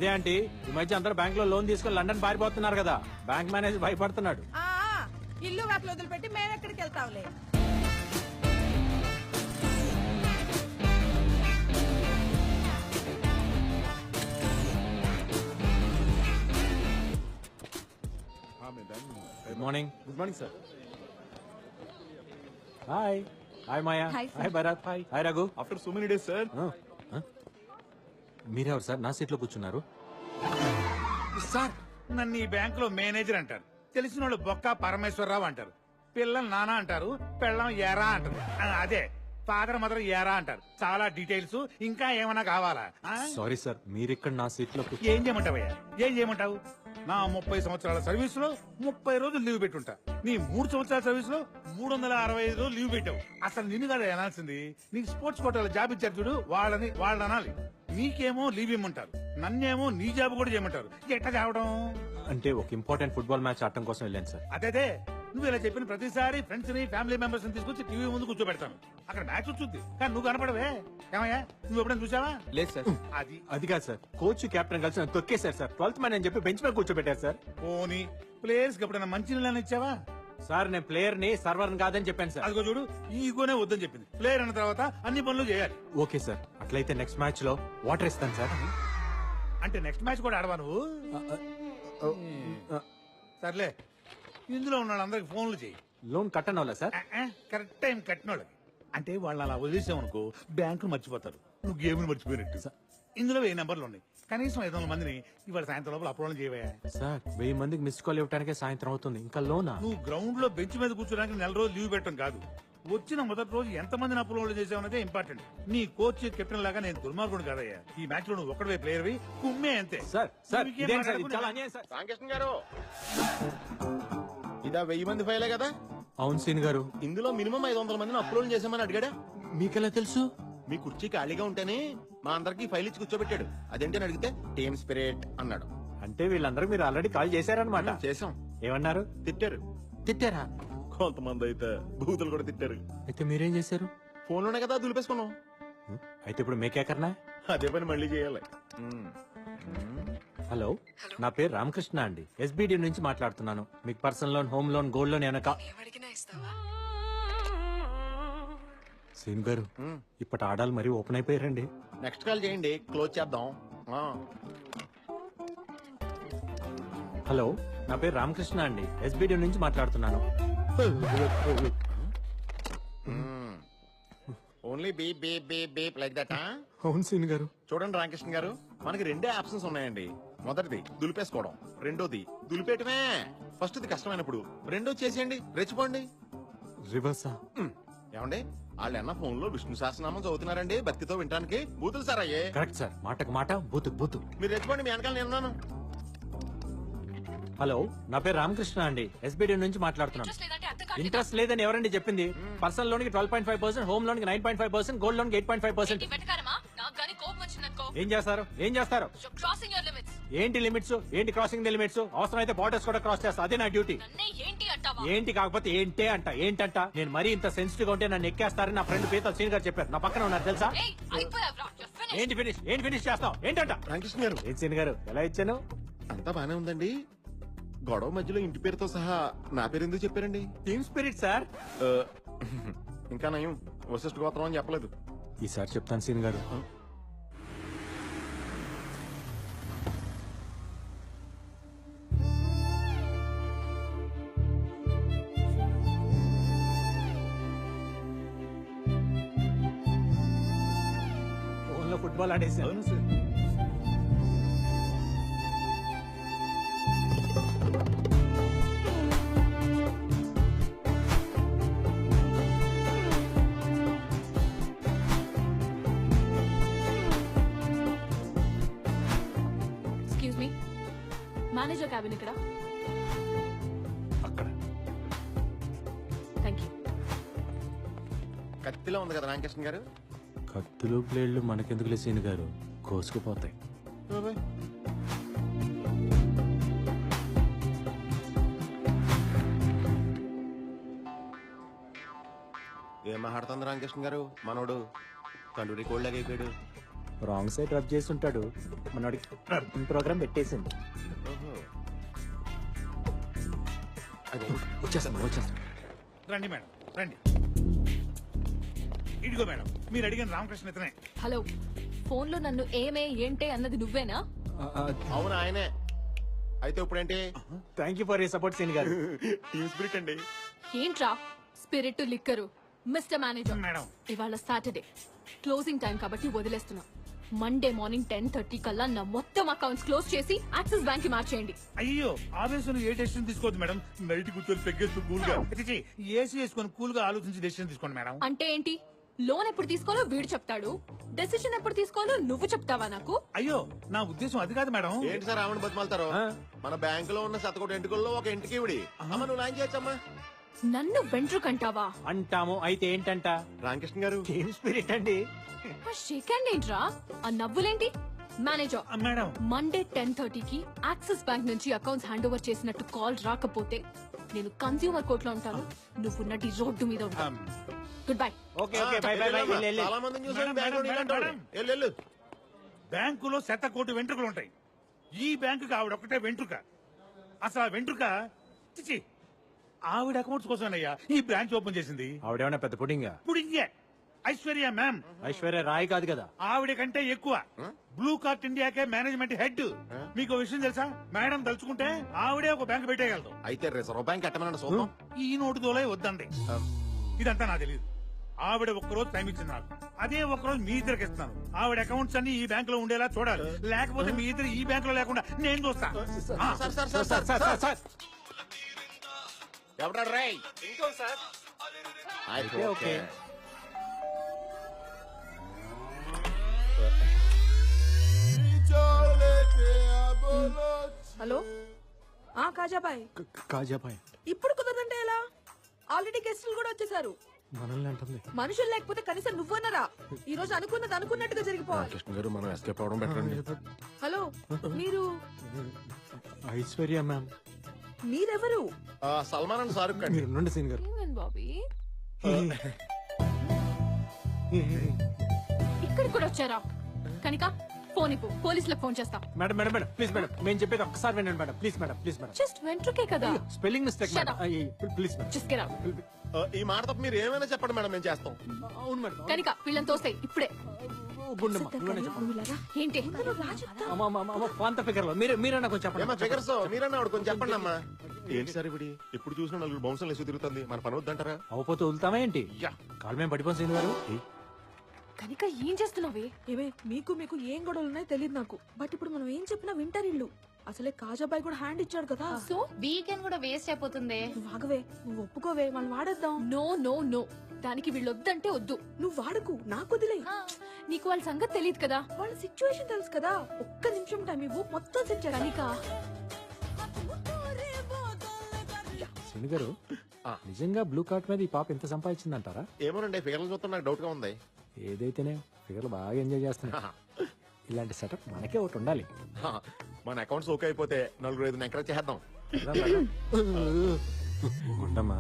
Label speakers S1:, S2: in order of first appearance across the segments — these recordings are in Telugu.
S1: అదే ఆంటీ, ఈ మధ్య అందరూ బ్యాంక్ లో లోన్ తీసుకుని లండన్ పారిపోతున్నారు కదా, బ్యాంక్ మేనేజర్ భయపడుతున్నాడు.
S2: ఇల్లు వాటిలో వదిలిపెట్టి మేమెక్కడికి వెళ్తాంలే.
S1: Good morning.
S3: Good morning sir.
S1: Hi. Hi Maya. Hi Bharat. Hi Raghu.
S3: After so many days sir.
S1: మీరెవరు సార్ నా సీట్ లో కూర్చున్నారు?
S4: సార్ నన్ను ఈ బ్యాంక్ లో మేనేజర్ అంటారు, తెలిసిన వాళ్ళు బొక్క పరమేశ్వరరావు అంటారు, పిల్లలు నానా అంటారు, పెళ్ళం ఏరా అంటారు, అదే ఫాదర్ మదర్ ఏరా అంటారు. చాలా డీటెయిల్స్ ఇంకా ఏమైనా కావాలా?
S1: సారీ సార్, మీరిక్కడ నా సీట్ లో
S4: ఏం చేయమంటావయ్యా? ఏం చేయమంటావు? నా 30 సంవత్సరాల సర్వీస్ లో 30 రోజులు లీవ్ పెట్టుంటా. నీ 3 సంవత్సరాల సర్వీస్ లో 365 రోజులు లీవ్ పెట్టావు. అసలు నిన్ను కదా అనాల్సింది. నీకు స్పోర్ట్స్ కోటాలో జాబ్ ఇచ్చారు చూడు, వాళ్ళని అనాలి. నీకేమో లీవ్ ఇమ్మంటారు, నన్నేమో నీ జాబ్ కూడా చేయమంటారు. ఎట్లా కావడం?
S1: అంటే ఒక ఇంపార్టెంట్ ఫుట్బాల్ మ్యాచ్ ఆడటం కోసం వెళ్ళాను సార్.
S4: అదే నువ్వు ఇలా చెప్పిన ప్రతిసారి ఫ్రెండ్స్ ని ఫ్యామిలీ మెంబర్స్ ని తీసుకొచ్చి టీవీ ముందు కూర్చోబెడతాను. అక్కడ మ్యాచ్ వచ్చుద్ది కానీ నువ్వు కనపడవే. ఏమయ్యా, నువ్వు ఎప్పుడైనా చూసావా?
S3: లేదు సార్.
S1: అది కాదు సార్, కోచ్ కెప్టెన్ కలిసి నన్ను తొక్కేశారు సార్. 12th మ్యాన్ అని చెప్పి బెంచ్ మీద కూర్చోబెట్టారు సార్.
S4: పోనీ ప్లేయర్స్ కి ఎప్పుడైనా మంచి నీళ్ళని ఇచ్చావా?
S1: సార్ నేను ప్లేయర్ ని సర్వర్ కాదని చెప్పాను సార్.
S4: అదిగో చూడు, ఈగోనే వద్దని చెప్పింది. ప్లేయర్ అన్న తర్వాత అన్ని పనులు చేయాలి.
S1: ఓకే సార్, అట్లయితే నెక్స్ట్ మ్యాచ్ లో వాటర్ ఇస్తాను సార్.
S4: అంటే నెక్స్ట్ మ్యాచ్ కూడా ఆడవా నువ్వు? సర్లే, ఇందులో ఉన్న వాళ్ళందరికి ఫోన్లు చేయి.
S1: లోన్ కట్టను వాళ్ళ సార్?
S4: కరెక్ట్ టైం కట్టిన వాళ్ళకి. అంటే వాళ్ళు అలా వదిలేసామనుకో బ్యాంకులు మర్చిపోతారు, నువ్వు గేమ్ని మర్చిపోయినట్టు. ఇందులో 1000 నెంబర్లు ఉన్నాయి, కనీసం 500 మందిని ఇవాళ సాయంత్రం లోపల అప్రోల్ చేయవా?
S1: సార్ 1000 మందికి మిస్ కాల్ ఇవ్వడానికే సాయంత్రం అవుతుంది, ఇంకా లోనా?
S4: నువ్వు గ్రౌండ్ లో బెంచ్ మీద కూర్చోడానికి 4 రోజులు లీవ్ పెట్టడం కాదు, వచ్చిన మొదటి రోజు ఎంత మందిని అప్రోల్ చేసావన్నదే ఇంపార్టెంట్. నీ కోచ్ కెప్టెన్ లాగా నేను దుర్మార్గుడు కాదయ్యా. ఈ మ్యాచ్ లో నువ్వు ఒక్కడే ప్లేయర్ వి, కుమ్మే అంతే.
S1: సార్ సార్
S4: నువ్వు ఇంకేం
S1: ఇదేం సార్, ఇది
S4: మాట్లాడకుండా-
S1: చాలా అన్యాయం సార్.
S5: రామకృష్ణ గారు, ఇదా 1000 మంది ఫైలే కదా?
S1: అవును సీన్ గారు.
S5: ఇందులో మినిమం 500 మందిని అప్లోడ్ చేసామని అడిగాడా?
S1: మీకెలా తెలుసు?
S5: మీ కుర్చీ ఖాళీగా ఉంటేనే మా అందరికి ఫైల్ ఇచ్చి కూర్చోబెట్టాడు. అదేంటని అడిగితే టీమ్ స్పిరిట్ అన్నాడు.
S1: అంటే వీళ్ళందరూ మీరు ఆల్రెడీ కాల్ చేశారనమాట.
S5: చేసాం.
S1: ఏమన్నారు?
S5: తిట్టారు.
S1: తిట్టారా?
S5: కొంతమంది అయితే బూతులు కూడా తిట్టారు.
S1: అయితే మీరేం చేశారు?
S5: ఫోన్ లోనే కదా దులిపేసుకున్నాం.
S1: అయితే ఇప్పుడు మేకేకర్నా?
S5: అదే పని మళ్ళీ చేయాలి.
S1: హలో, నా పేరు రామకృష్ణ అండి, ఎస్బిడి నుంచి మాట్లాడుతున్నాను. మీకు personal loan, home loan, gold loan ఏమైనా సీన్ గారు, ఇప్పటి ఆడాలు మరీ ఓపెన్ అయిపోయారండి.
S5: నెక్స్ట్ కాల్ చేయండి, క్లోజ్ చేద్దాం.
S1: హలో, నా పేరు రామకృష్ణ అండి, ఎస్బిడి నుంచి మాట్లాడుతున్నాను.
S5: Only beep beep beep beep like that.
S1: అవును సీన్ గారు.
S5: చూడండి రామకృష్ణ గారు, మనకి 2 ఆప్షన్స్ ఉన్నాయండి. మొదటిది దులిపేసుకోవడం, రెండోది దులిపేయటమే. ఫస్ట్ది కష్టమైనప్పుడు రెండో చేసేయండి, రెచ్చిపోండి.
S1: రివర్సా?
S5: ఏమండి, వాళ్ళు అన్న ఫోన్ లో విష్ణు సహస్రనామం చదువుతున్నారండి భక్తితో వినడానికి. బూతులు సార్ అయ్యే.
S1: కరెక్ట్ సార్, మాటకు మాట, బూతుకు బూతు.
S5: మీరు రెచ్చిపోండి, మీ వెనకాల నేనున్నాను.
S1: హలో, నా పేరు రామకృష్ణ అండి, ఎస్బిడి నుంచి మాట్లాడుతున్నాను. ఇంట్రెస్ట్ లేదని ఎవరండి చెప్పింది? పర్సనల్ లోన్ కి 12.5%, హోమ్ లోన్ కి 9.5%, గోల్డ్ లోన్ కి 8.5%. ఏం చేస్తారు? ఏం చేస్తారు? ఏంటి లిమిట్స్? ఏంటి క్రాసింగ్ ది లిమిట్స్? అవసరం అయితే బార్డర్స్ కూడా క్రాస్ చేస్తా, అదే నా డ్యూటీ. ఏంటి కాకపోతే ఏంటే అంట. ఏంటంట? నేను మరీ ఇంత సెన్సిటివ్ గా ఉంటే నన్ను ఎక్కేస్తారని నా ఫ్రెండ్ పీతల్ సీన్ గారు చెప్పారు. నా పక్కన ఉన్నారు తెలుసా? ఏంటి ఫినిష్? ఏంటి ఫినిష్ చేస్తావు? ఏంటంట?
S5: రామకృష్ణ గారు,
S1: ఏం సీన్ గారు, ఎలా ఇచ్చాను?
S5: అంతా బానే ఉందండి. గొడవ మధ్యలో ఇంటి పేరుతో సహా నా పేరు ఎందుకు చెప్పారండి?
S1: Team spirit sir.
S5: ఇంకా నయం వశిష్ఠ గోత్రం అని చెప్పలేదు.
S1: ఈసారి చెప్తాను సీన్ గారు. ఫోన్లో ఫుట్బాల్ ఆడేసాను.
S6: మేనేజర్ క్యాబిన్ ఇక్కడ.
S1: అక్కడ
S6: థ్యాంక్ యూ.
S5: కత్తిలో ఉంది కదా రామకృష్ణ గారు.
S1: కత్తులు ప్లేడ్లు మనకెందుకులే సీన్ గారు, కోసుకుపోతాయి.
S5: ఏం మాట్లాడుతుంది రామకృష్ణ గారు? మనోడు తండ్రి కోళ్ళగా అయిపోయాడు.
S1: రాంగ్ సైడ్ రబ్ చేసి ఉంటాడు మనోడికి ప్రోగ్రామ్ పెట్టేసింది. వచ్చేస్తాను.
S4: రండి మేడం రండి. ఇదిగో మేడం మీరు అడిగిన రామకృష్ణ ఇతనే.
S6: హలో, ఫోన్ లో నన్ను ఏమే ఏంటే అన్నది నువ్వేనా?
S5: అవును ఆయనే. అయితే ఇప్పుడేంటి?
S1: Thank you for you support సీన్ గారు.
S5: టీమ్ స్పిరిట్ అండి.
S6: ఏంట్రా spirit liquor? Mister manager,
S4: madam
S6: ఇవాళ సాటర్డే క్లోజింగ్ టైం కాబట్టి వదిలేస్తున్నా. మండే మార్నింగ్ 10:30 కల్లా నా మొత్తం అకౌంట్స్ క్లోజ్ చేసి యాక్సిస్ బ్యాంక్ కి మార్చేయండి.
S4: అయ్యో ఆవేశం ఏ డెసిషన్ తీసుకోవద్దు మేడం. నైట్ కూర్చొని పెగ్గేస్తూ కూల్ గా ఏసీ వేసుకొని కూల్ గా ఆలోచించి డెసిషన్ తీసుకోండి మేడం.
S6: అంటే ఏంటి? లోన్ ఎప్పుడు తీసుకోవాలో వీడు చెప్తాడు, డెసిషన్ ఎప్పుడు తీసుకోవాలో నువ్వు చెప్తావా నాకు?
S4: అయ్యో నా ఉద్దేశం అది కాదు మేడం.
S5: ఏంటి సార్ ఆవిడ బతిమాలతారు? మన బ్యాంక్ లో ఉన్న శతకోటి ఎంటుకల్లో ఒక ఇంటికి ఇవిడి. అమ్మ నువ్వు లాంచ్ చేయొచ్చమ్మా.
S6: నన్ను వెంట్రుకంటావా?
S1: అంటాము. అయితే ఏంటంట?
S5: రామకృష్ణ గారు
S1: టీమ్ స్పిరిట్ అండి.
S6: షేక్ హ్యాండ్ ఏంట్రా? ఆ నవ్వులేంటి? మేనేజర్,
S4: మేడం
S6: మండే 10:30కి యాక్సిస్ బ్యాంక్ నుంచి అకౌంట్స్ హ్యాండ్ ఓవర్ చేసినట్టు కాల్ రాకపోతే నేను కన్స్యూమర్ కోర్ట్ లో ఉంటాను, నువ్వు నడి రోడ్డు మీద ఉంటాను. Good bye.
S1: Okay okay by by by.
S5: చాలా మందిని చూసాను
S4: మేడం,
S5: బ్యాంక్ లో
S4: మేడం,
S5: నీలాంటి
S4: మేడం.
S5: వాళ్ళు. వెళ్ళు.
S4: బ్యాంకులో 100 కోటి వెంట్రుకలు ఉంటాయి. ఈ బ్యాంకుకి ఆవిడ ఒకటే వెంట్రుక. అసలు ఆ వెంట్రుక చిచి ఆవిడ అకౌంట్స్ కోసమేనయ్యా ఈ బ్రాంచ్ ఓపెన్ చేసింది.
S1: ఆవిడేమన్నా పెద్ద పుడింగా?
S4: ఇప్పుడు ఇంకే ఐశ్వర్య మ్యామ్
S1: ఐశ్వర్య రాయ్ కాదు కదా.
S4: ఆవిడ కంటే ఎక్కువ. బ్లూ కార్ట్ ఇండియాకే మేనేజ్మెంట్ హెడ్. మీకు విషయం తెలుసా? మేడం తలుచుకుంటే ఆవిడే ఒక బ్యాంక్ పెట్టేయగలదు.
S5: అయితే రిజర్వ్ బ్యాంక్ ఎట్టమనండి చూద్దాం.
S4: ఈ నోటు దోలే వద్దండి. ఇదంతా నాకు తెలియదు. ఆవిడ ఒక్కరోజు టైం ఇచ్చింది నాకు. అదే ఒక్కరోజు మీ ఇద్దరికి ఇస్తున్నాను. ఆవిడ అకౌంట్స్ అన్ని ఈ బ్యాంక్ లో ఉండేలా చూడాలి. లేకపోతే మీ ఇద్దరు ఈ బ్యాంక్ లో లేకుండా నేను చూస్తాను.
S5: సార్ ఎవడా రై?
S1: Okay okay.
S2: Hello Kajabhai,
S1: Kajabhai
S2: ఇప్పుడు కుదరదంటే ఎలా? ఆల్రెడీ గెస్టులు కూడా వచ్చేసారు.
S1: మనల్ని అంటుంది.
S2: మనుషులు లేకపోతే కనీసం నువ్వన్నరా? ఈ రోజు అనుకున్నది అనుకున్నట్టుగా జరిగిపోవాలి.
S5: కృష్ణ గారు మనం ఎస్కేప్ అవడం బెటర్ అండి.
S2: హలో, మీరు
S1: ఐశ్వర్య మ్యామ్.
S2: మీరెవరు?
S5: సల్మాన్ అండ్ షారుఖ్ ఖాన్.
S1: మీరు ఉండండి సీన్ గారు.
S6: ఏమైంది బాబీ? ఇక్కడికి కూడా వచ్చారా? కనిక ఫోన్ ఇప్పు, పోలీసులకు ఫోన్ చేస్తా.
S1: Madam madam madam please madam, మేము చెప్పేది ఒక్కసారి వినండి madam. Please madam please madam.
S6: Just వెంట్రుకే కదా.
S1: Spelling mistake
S6: Shut
S1: madam.
S6: up.
S1: Please madam.
S6: Just get out.
S5: ఈ మాట తప్ప మీరు ఏమైనా చెప్పండి మేడం, మేము చేస్తాం.
S1: అవును మేడం.
S6: కనిక వీళ్ళని తోస్తాయి ఇప్పుడే.
S1: గుండమ్మ నువ్వే చెప్పండి.
S6: ఏంటి?
S1: అమ్మ అమ్మ అమ్మ పాంత ఫిగర్ లో మీరన్నా కొంచెం
S5: ఏమా
S1: చెప్పండి.
S5: ఫిగర్స్ మీరన్నా ఆవిడ కొంచెం చెప్పండి అమ్మా. ఏంటి సార్ ఇప్పుడు ఎప్పుడు చూసినా నలుగురు బౌన్సర్లు వేసి తిరుగుతుంది, మన పని వద్దంటారా?
S1: అవపోతే వదులుతామా ఏంటి? కాలు మేము పడిపోయి సీన్ గారు.
S6: కనిక ఏం చేస్తున్నావే?
S2: ఏమే మీకు ఏం గొడవలు ఉన్నాయో తెలియదు నాకు. బట్ ఇప్పుడు మనం ఏం చెప్పినా వింటారు ఇల్లు. అసలే కాజాబాయ్ కూడా హ్యాండ్ ఇచ్చాడు కదా.
S6: సో
S3: వీకెండ్ కూడా వేస్ట్ అయిపోతుంది.
S2: నువ్వు ఆగవే, నువ్వు ఒప్పుకోవే, మనం వాడేద్దాం.
S6: నో నో నో, దానికి వీళ్ళు వద్దంటే వద్దు.
S2: నువ్వు వాడకు, నాకు వదిలే.
S6: నీకు వాళ్ళ సంగతి తెలియదు కదా.
S2: వాళ్ళ సిచ్యువేషన్ తెలుసు కదా. ఒక్క నిమిషం టైం ఇవ్వు, మొత్తం సెట్ చేయాలి.
S6: కనిక
S1: సీన్ గారు నిజంగా బ్లూ కార్ట్ మీద ఈ పాప ఎంత సంపాదించిందంటారా?
S5: ఏమోనండి ఫిగర్లు చూస్తే నాకు డౌట్ గా ఉంది.
S1: ఏదైతేనే ఫిగర్లు బాగా ఎంజాయ్ చేస్తున్నా. ఇలాంటి సెటప్ మనకే ఒకటి ఉండాలి.
S5: మన అకౌంట్స్ ఓకే అయిపోతే నలుగురు ఐదు ఎంకరేజ్ చేద్దాం.
S1: గుండమ్మా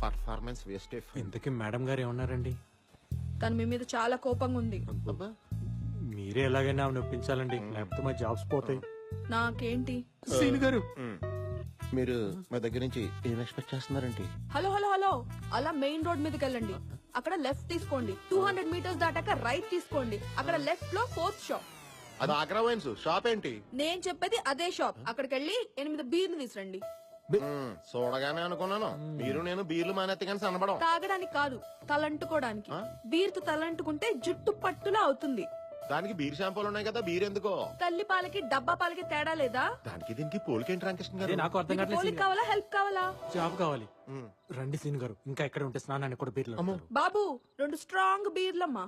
S5: పర్ఫార్మెన్స్ వేస్ట్.
S1: ఇంతకీ మేడం గారు ఏమన్నారండి?
S2: తను మీ మీద చాలా కోపంగా ఉంది.
S1: మీరే ఎలాగైనా ఆమె ఒప్పించాలండి, లేకపోతే మా జాబ్స్ పోతాయి.
S2: నాకేంటి?
S1: సీన్ గారు
S5: మీరు మా దగ్గర నుంచి ఏం ఎక్స్పెక్ట్ చేస్తున్నారంటే?
S2: హలో హలో హలో, అలా మెయిన్ రోడ్ మీదకి వెళ్ళండి. అక్కడ లెఫ్ట్ తీసుకోండి. 200 మీటర్స్ దాటాక రైట్ తీసుకోండి. అక్కడ లెఫ్ట్ లో 4th షాప్.
S5: అది ఆగ్రా వైన్స్ షాప్ ఏంటి?
S2: నేను చెప్పేది అదే షాప్. అక్కడికి వెళ్ళి 8 బీర్లు తీసురండి.
S5: చూడగానే అనుకున్నాను మీరు నేను బీర్లు మానేత్తే కానీ సన్నబడం.
S2: తాగడానికి కాదు, తలంటుకోవడానికి. బీర్తో తలంటుకుంటే జుట్టు పట్టులా అవుతుంది.
S5: దానికి బీర్ షాంపూలు ఉన్నాయి కదా, బీర్ ఎందుకో?
S2: తల్లి పాలకి డబ్బా పాలకి తేడా లేదా?
S5: దానికి దీనికి పోలికేంటి రామకృష్ణ
S1: అదే
S5: గారు?
S1: నాకు అర్థం
S2: మీకు
S1: కావట్లేదు
S2: పోలిక
S1: సీన్ గారు.
S2: కావాలా, హెల్ప్ కావాలా?
S1: జాబ్ కావాలి. రండి సీన్ గారు, ఇంకా ఎక్కడ ఉంటే స్నానానికి కూడా బీర్లు
S2: బాబు 2 స్ట్రాంగ్ బీర్లమ్మా.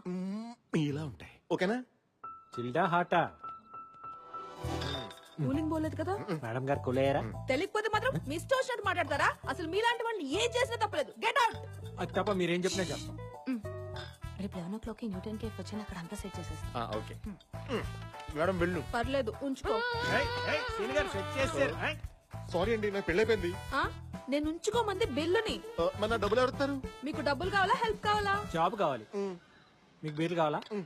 S5: ఇలా ఉంటాయి ఓకేనా?
S1: చిల్డా హాటా?
S2: కూలింగ్ పోలేదు కదా?
S1: మేడం గారు కొలేయరా?
S2: తెలియకపోతే మాత్రం మీ ఇష్టం వచ్చినట్టు మాట్లాడతారా? అసలు మీలాంటి వాళ్ళు ఏం చేసినా తప్పలేదు. Get out.
S1: అది తప్ప మీరేం చెప్పినా చేస్తాం.
S3: రేపు 11 o'clock న్యూటన్ కేఫ్ వచ్చి అక్కడ అంతా సెట్ చేసేస్తాం.
S5: ఓకే మేడం వెళ్ళు.
S2: పర్లేదు, ఉంచుకో.
S1: సీన్ గారు సెట్ చేశారు.
S5: సారీ అండి నాకు పెళ్ళైపోయింది.
S2: ఆ? నేను ఉంచుకోమంది బిల్లుని.
S5: మన డబ్బులు ఎవరుతారు?
S2: మీకు డబ్బులు కావాలా, హెల్ప్ కావాలా?
S1: జాబ్ కావాలి. మీకు బీర్లు కావాలా?